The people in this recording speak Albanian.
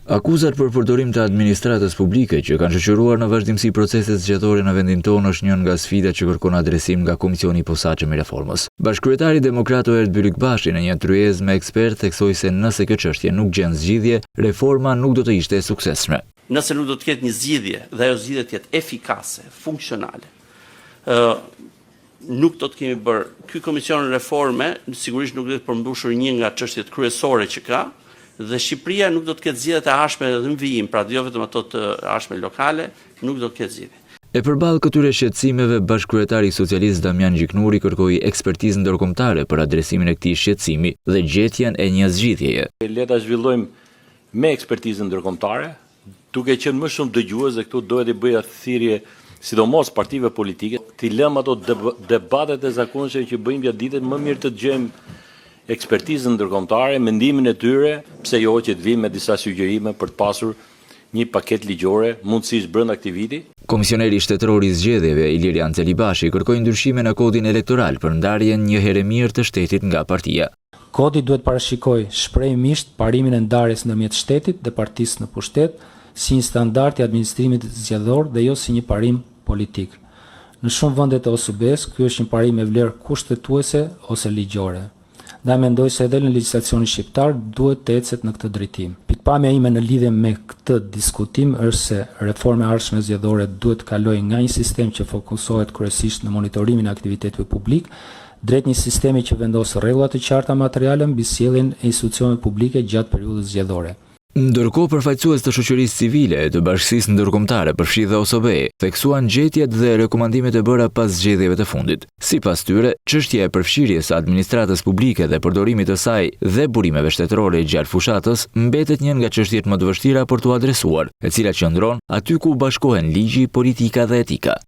Akuzat për përdorim të administratës publike që kanë shoqëruar në vazhdimsi proceset zgjedhore në vendin tonë është një nga sfidat që kërkon adresim nga Komisioni i Posaçëm i Reformës. Bashkëkryetari demokrat Erd Bylikbashi në një tryezë me ekspertë theksoi se nëse kjo çështje nuk gjen zgjidhje, reforma nuk do të ishte e suksesshme. Nëse nuk do të ketë një zgjidhje dhe ajo zgjidhje të jetë efikase, funksionale, nuk do të kemi bërë. Ky komision reforme sigurisht nuk do të përmbushur një nga çështjet kryesore që ka, dhe Shqipëria nuk do të ketë zgjidhje të ashme dhe në vijim, pra jo vetëm ato të ashme lokale, nuk do të ketë zgjidhje. E përballë këtyre shqetësimeve, bashkëkryetari socialist Damian Gjiknuri kërkoi ekspertizë ndërkombëtare për adresimin e këtij shqetësimi dhe gjetjen e një zgjidhjeje. Le ta zhvillojmë me ekspertizën ndërkombëtare, duke qenë më shumë dëgjues dhe këtu duhet i bëja thirrje sidomos partive politike, të lëmë ato debatet e zakonshme që bëjmë gjatë ditës, më mirë të dëgjojmë ekspertizën ndërkombëtare, mendimin e tyre, pse jo që të vijmë me disa sugjerime për të pasur një paketë ligjore, mundësisht brenda këtij viti. Komisioneri shtetëror i zgjedhjeve Ilirian Celibashi kërkoi ndryshime në kodin elektoral për ndarjen një herë mirë të shtetit nga partia. Kodi duhet parashikoj shprehimisht parimin e ndarjes ndërmjet shtetit dhe partisë në pushtet si një standard i administrimit zgjedhor dhe jo si një parim politik. Në shumë vende të OSB-s, ky është një parim me vlerë kushtetuese ose ligjore. Dhe mendoj se edhe në legjislacionin shqiptar duhet të ecet në këtë drejtim. Pikpamja ime në lidhje me këtë diskutim është se reforma e ardhshme zgjedhore duhet të kalojë nga një sistem që fokusohet kryesisht në monitorimin e aktiviteteve publik drejt një sistemi që vendos rregulla të qarta materiale mbi sjelljen e institucioneve publike gjatë periudhës zgjedhore. Ndërkohë, përfaqësues të shoqërisë civile e të bashkisë ndërkombëtare përfshi dhe OSB-e theksuan gjetjet dhe rekomandimet e bëra pas zgjedhjeve të fundit. Sipas tyre, çështja e përfshirjes së administratës publike dhe përdorimit të saj dhe burimeve shtetërore gjatë fushatës mbetet një nga çështjet më të vështira për t'u adresuar, e cila qëndron aty ku bashkohen ligji, politika dhe etika.